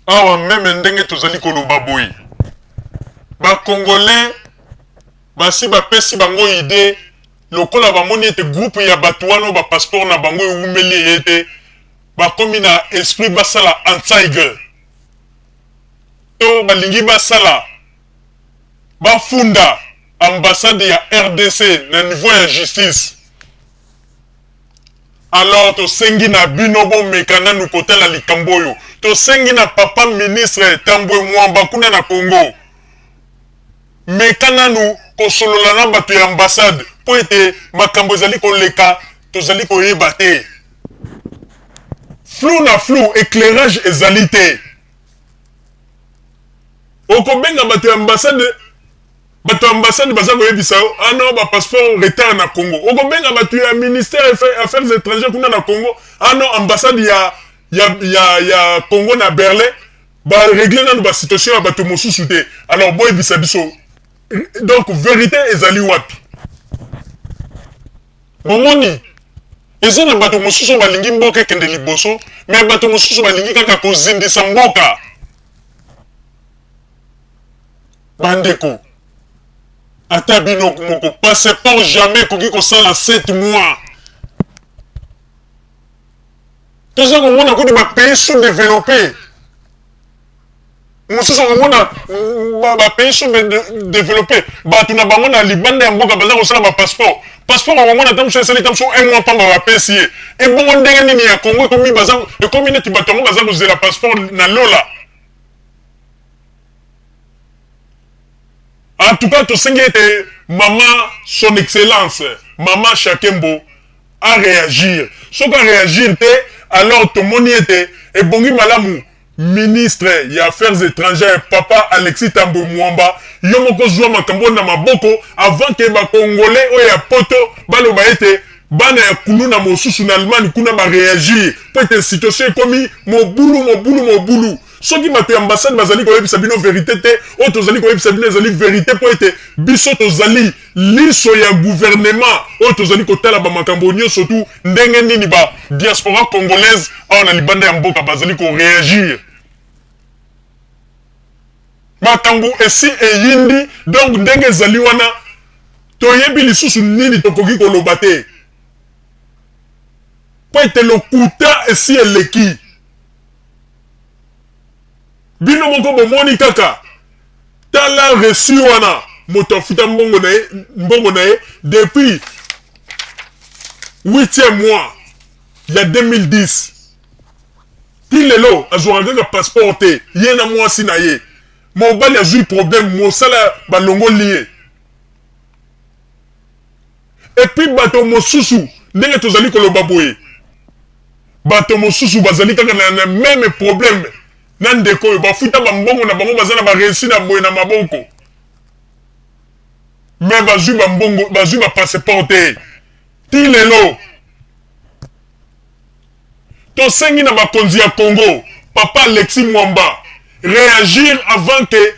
awa même ndenge tozali koloba boye ba congolais basi bapesi bango idée lokola bamoni ete groupe ya bato wana ba passeport na bango ewumeli ete bakomi na esprit basala anti-guerre to balingi basala bafunda ambassade ya RDC na niveau ya justice. Alors to sengi na bino bomeka nanu kotala likambo oyo, to sengi na papa ministre Tambwe Mwamba kuna na Congo meka nanu kosolola na bato ya ambassade po ete makambo ezali koleka tozali koyeba te. Flou na flou, éclairage ezali te. Okobenga bato ya ambassade baza koyebisa ah non ba passeport retard na Congo. Okobenga bato ya ministère affaires étrangères kuna na Congo ah non ambassade ya Congo na Berlin ba régler nanu ba situation ya bato mosusu te. Alors boy bisa biso. Donc vérité ezali wapi? Momoni eza na bato mosusu balingi mboka kende liboso mais bato mosusu balingi kaka kozindisa mboka. Bandeko ata bino moko passeport jamais koki kosala 7 mois. Toza komona kodi ba pays sous-développés mosusu komona ba pays sous-développés bato na bango na libanda ya mboka baza kosala ba passeport komona tamso esali tamso 1 mois pamba bapesi ye ebongo ndenge nini ya Congo ekomi neti bato yango baza kozela passeport na lola. En tout cas, tout ce qui était maman, son excellence, maman Chakembo, à réagir. Ce qui a réagi, alors tout le monde était, et bongi malamu, ministre, il y a affaires étrangères, papa Alexis Tambwe Mwamba, yomoko zwa makambo na maboko, avant que ba Congolais, oya poto, balo ba ete, bana ya kulu na mosusu na Allemagne, kuna ba réagir, pour être situation comme mobulu. Ceux qui m'ont ambassade bazali ko yebisa bino vérité te o tozali ko yebisa bino ezali vérité po ete biso tozali liso ya gouvernement o tozali ko tala ba makambo nyonso tu ndenge nini ba diaspora congolaise na libanda ya mboka bazali ko réagir makambo esi eyindi donc ndenge ezali wana toyebi lisusu nini tokoki koloba te po ete lokuta esi eleki. Bino moko bomoni kaka tala reçu wana moto afuta mbongo na ye depuis 8e mois ya 2010 tilelo azwaka kaka passeport te ye na mwasi na ye mobali azwi problème mosala balongo liye et puis bato mosusu ndenge tozali koloba boye bato mosusu bazali kaka na même problème nandeko yo bafuta bambongo na bango bazana ba réussi na boye na maboko mais bazui bambongo bazui ba passeport ti lelo to sengi na bakonzi ya Congo papa Alexis Mwamba réagir avant que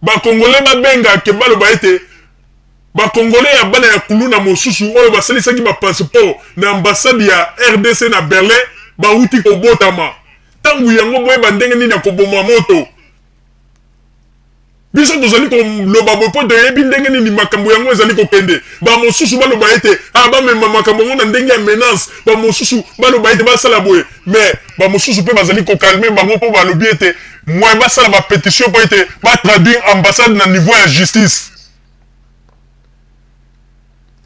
ba congolais babenga ke balo ba ete ba congolais ya bana ya kulu na mosusu oyo basali saki ba passeport na ambassade ya RDC na Berlin ba uti ko botama tangu yango boye bandenge nini akoboma moto biso tozali koloba bopo toyebi ndenge nini makambo yango ezali kokende ba mosusu baloba ete bamema makambo yango na ndenge ya menace ba mosusu baloba ete basala boye mais ba mosusu mpe bazali kokalme bango mpo balobi ete moi basala ba pétition po ete batraduire ambassade na niveau ya justice.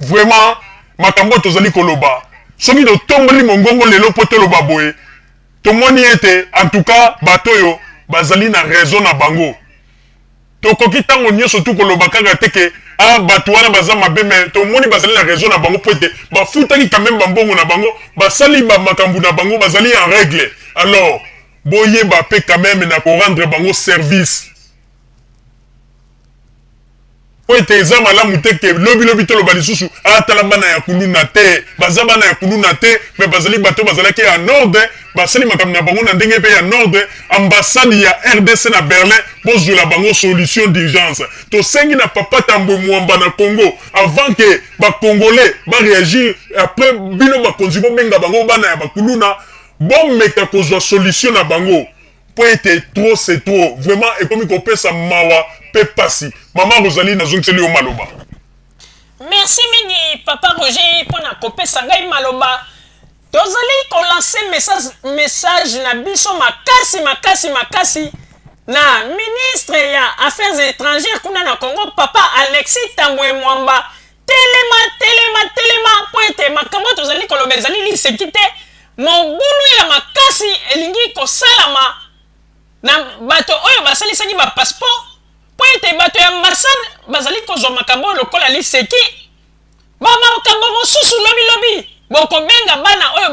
Vraiment makambo tozali koloba soki totomboli mongongo lelo po toloba boye tomoni ete en tout cas batoyo bazali na raison na bango tokoki tango nyonso tu koloba kaka teke bato wana baza mabe mais tomoni bazali na raison na bango po ete bafutaki quand même bambongo na bango basali makambo na bango bazali en règle. Alors boyeba pe quand même na ko rendre bango service po ete eza malamu te ke lobi toloba lisusu atala bana ya kuluna te baza bana ya kuluna te mais bazali bato bazalaki en ordre basali makambo na bango na ndenge pe ya ordre ambassade ya RDC na Berlin bozula bango solution d'urgence to sengi na papa Tambwe Mwamba na Congo avant que ba congolais ba réagir après bino ba konzi bo menga bango bana ya bakuluna bon meka kozwa solution na bango po ete trop c'est trop vraiment ekomi kopesa mawa pe pasi mama Rosalie nazongeli yo maloba. Merci mingi papa Roger pour na kopesa ngai maloba. Tozali ko lancer message na biso makasi na ministre ya affaires étrangères kuna na Congo papa Alexis Tambwe Mwamba. Telema pointe makambo tozali ko lobezali li sekite mobulu ya makasi elingi ko salama na bato oyo basali saki ba passeport pointe bato ya ambassade bazali ko zo makambo lokola li seki ba makambo mosusu lobi boko benga bana oyo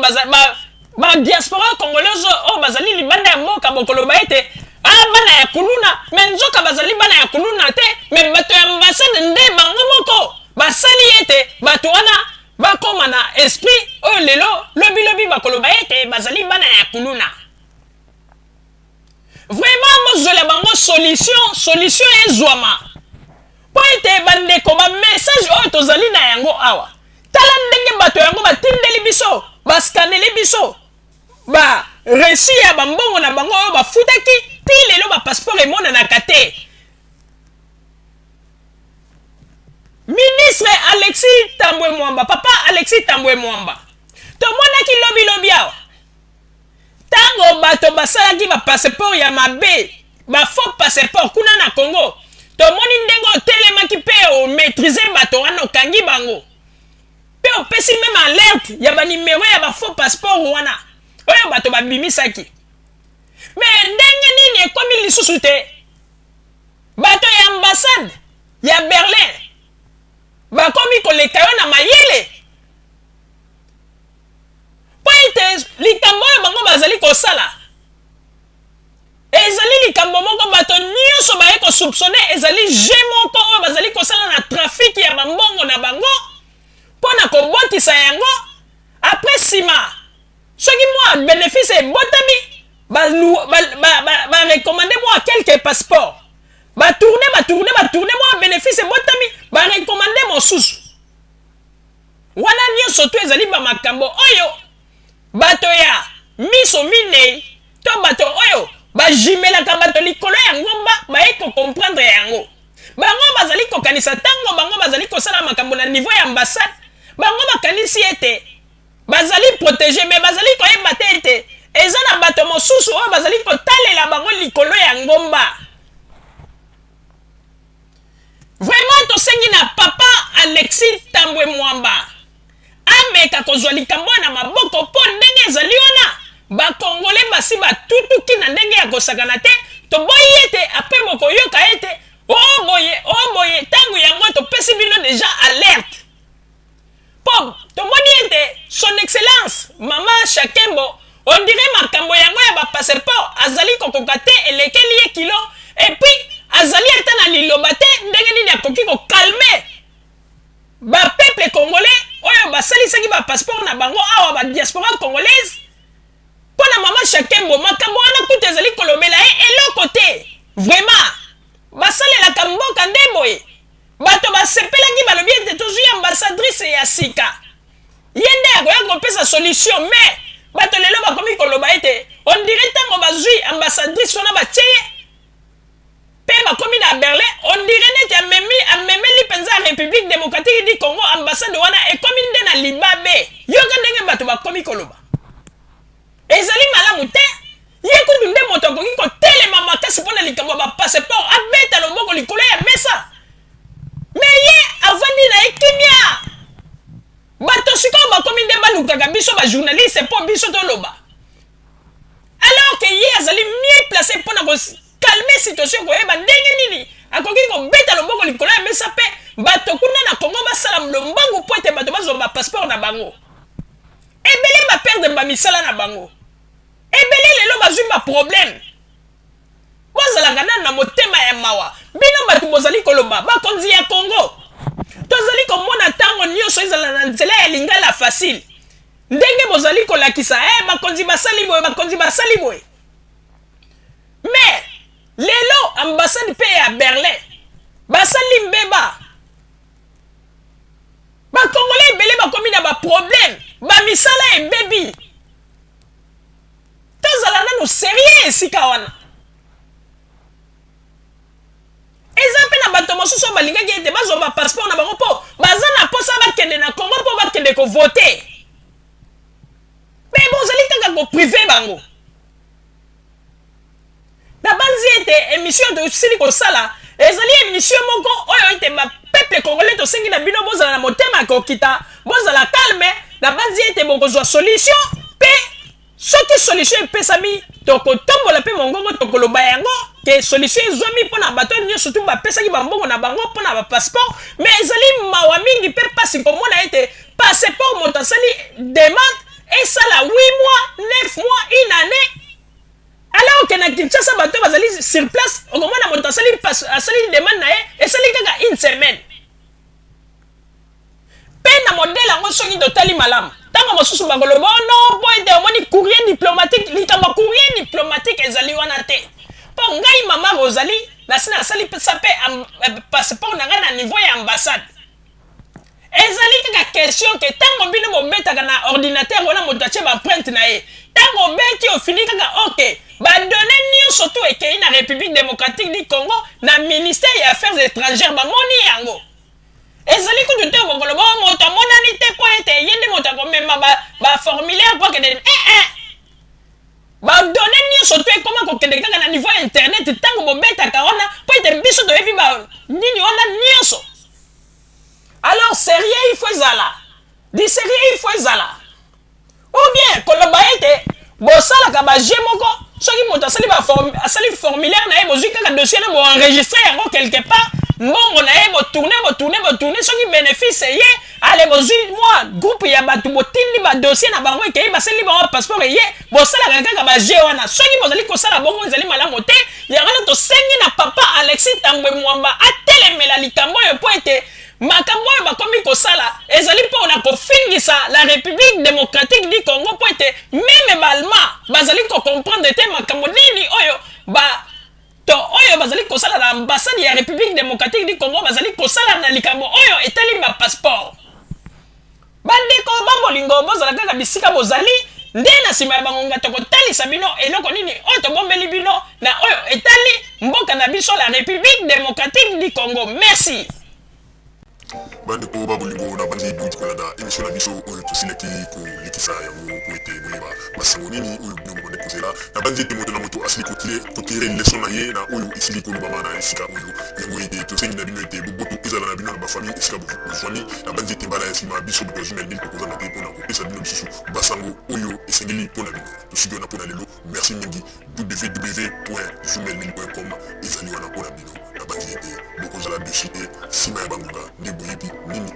ba diaspora congolaise oyo bazali libanda ya mboka bokolo baete bana ya kuluna menzoka bazali bana ya kuluna te me bato ya ambassade nde bango moko basali ete bato wana bakoma na esprit oyo lelo lobi bakolo baete bazali bana ya kuluna. Vraiment mozola bango solution ezwama po ete bandeko ba message oyo tozali na yango awa tala ndenge bato yango batindeli biso baskaneli biso ba resi ya bambongo na bango oyo bafutaki ti lelo ba passeport emonanaka te. Ministre Alexis Tambwe Mwamba, papa Alexis Tambwe Mwamba, tomonaki lobi awa tango bato basalaki ba passeport ya mabe ba faux passeport kuna na Congo tomoni ndenge otelemaki pe o maîtriser bato wana okangi bango pe opesi même alerte ya ba numéro ya ba faux passeport wana oyo bato babimisaki mais ndenge nini ekomi lisusu te bato ya ambassade ya Berlin bakomi koleka yo na mayele po ete likambo oyo bango bazali kosala ezali likambo moko bato nyonso baye kosoupçonne ezali je moko oyo bazali kosala na trafic ya bambongo na bango mpo na kobotisa yango apres nsima soki mwa bénéfice ebotami barekomande mwa quelque passeport batourne mwa bénéfice ebotami barekomande mosusu wana nyonso to ezali bamakambo oyo bato ya miso minei to bato oyo bajimelaka bato likolo ya ngomba baye kokomprendre yango bango bazali kokanisa ntango bango bazali kosala makambo na niveau ya ambassade bango bakanisi ete bazali protege me bazali koyeba te ete eza na bato mosusu oyo bazali kotalela bango likolo ya ngomba. Vraiment tosengi na papa Alexis Tambwe Mwamba ameka kozwa likambo na maboko po ndenge ezali wana bakongole basi batutuki na ndenge ya kosakana te toboyi ete apres bokoyoka ete oboye ntango yango topesi bino deja alerte po tomoni ete son excellence mama Shakembo on dirait makambo yango ya bapasseport azali kokoka te elekeli ye kilo epuis azali ata na liloba te ndenge nini akoki kokalme bapeuple congolais oyo basalisaki bapasseport na bango awa badiaspora congolaise mpo na mama Shakembo makambo wana kuta ezali kolobela ye eloko te vraiment basalelaka mboka nde boye bato basepelaki balobi ete tozwi ambassadrice ya sika ye nde akoya kopesa solution mais bato lelo bakomi koloba ete on dirait ntango bazwi ambassadrice wana batie ye pe bakomi na Berlin on dirait neti amemeli mpenza ya République démocratique du Congo ambassade wana ekomi nde na libabe yoka ndenge bato bakomi koloba ezali malamu te ye kutu nde moto akoki kotelema makasi mpo na likambo ya bapasseport abeta loboko likolo ya mesa me ye avandi na ye kimia bato sikoyo bakomi nde balukaka biso bajournaliste mpo biso toloba alors que ye azali mieux placé mpo na kalme situation koyeba ndenge nini akoki kobeta loboko likolo ya mesa mpe bato kuna na Congo basala lombangu mpo ete bato bazwa bapasseport na bango ebele baperdre bamisala na bango ebele lelo bazwi baproblème bozalaka nanu na motema ya mawa bino bato bozali koloba bakonzi ya Congo tozali komona ntango nyonso ezala na nzela ya lingala facile ndenge bozali kolakisa bakonzi basali boye mais lelo ambassade pe ya Berlin basali mbeba bakongole ebele bakomi na baproblème bamisala ebebi tozala nanu sérieux esika wana eza mpe na bato mosusu balingaki ete bazwa bapasseport na bango mpo baza na posa bakende na Congo mpo bakende kovote mpe bozali kaka koprive bango na banzi ete émission tosili kosala ezali émission moko oyo ete bapeuple congolais tosengi na bino bozala na motema kokita bozala calme na banzi ete bokozwa solution mpe soki solution epesami tokotombola mpe mongongo tokoloba yango ke solution ezwami mpo na bato nyonso tu bapesaki bambongo na bango mpo na bapasseport mais ezali mawa mingi mpe mpasi komona ete passeport moto asali demande esala 8 mois 9 mois une année alors ke na Kinshasa bato bazali sur place okomona moto asali demande na ye esali kaka une semaine mpe na modele yango soki totali malamu ntango mosusu bakoloba no po ete omoni courrier diplomatique likambo courrier diplomatique ezali wana te mpo ngai mama Rosalie nasi nasali sa mpe passeport na ngai na niveau ya ambassade ezali kaka question ke ntango bino bobetaka na ordinateur wana moto atie baprinte na ye ntango obeti ofini kaka ok badone nyonso tu ekei na République démocratique du Congo na ministère ya affaires étrangères bamoni yango ezali kutu te bokoloba moto amonani te po ete ye nde moto akomema baformulaire po akende badone nyonso tu ekoma kokende kaka na niveau ya internet ntango bobetaka wana po ete biso toyebi nini wana nyonso alors sérieux il faut ezala di sérieux il faut ezala ou bien koloba ete bosalaka baje moko soki moto asali formulaire na ye bozwi kaka dossier na boenregistre yango quelque part mbongo na ye botourne soki bénéfice ye ale bozwi mwa groupe ya bato botindi badossier na bango ekei basali bango passeport eye bosalaka kaka baje wana soki bozali kosala bongo ezali malamu te yango na tosengi na papa Alexis Tambwe Mwamba atelemela likambo oyo mpo ete makambo oyo bakomi kosala ezali mpo na kofingisa la République démocratique du Congo mpo ete meme balma bazali kocomprendre te makambo nini oyo oyo bazali kosala na ambassade ya République démocratique du Congo bazali kosala na likambo oyo etali ba passeport bandeko bamolingo bozala kaka bisika bozali nde na nsima ya bangonga tokotalisa bino eloko nini oyo tobombeli bino na oyo etali mboka na biso la République démocratique du Congo. Merci. bandeko babolingo na bandi dukolanda émission na biso oyo tosilaki kolikisa yango po ete boyeba masango nini oyo bino bande kozela na bandi ete moto na moto asili kotire leson na ye na oyo esili kolobama na esika oyo yango ete tosengi na bino ete boboto ezala na bino na bafamille esika bozwani na bandi ete mbala ya nsima biso bokozumel nini tokozanga te mpona kopesa bino lisusu basango oyo esengeli mpona bino tosiki wana mpona lelo merci mingi www.zumelmin.com ezali wana mpona bino na bandi ete bokozala desite nsima ya bangonga nde boyebi nini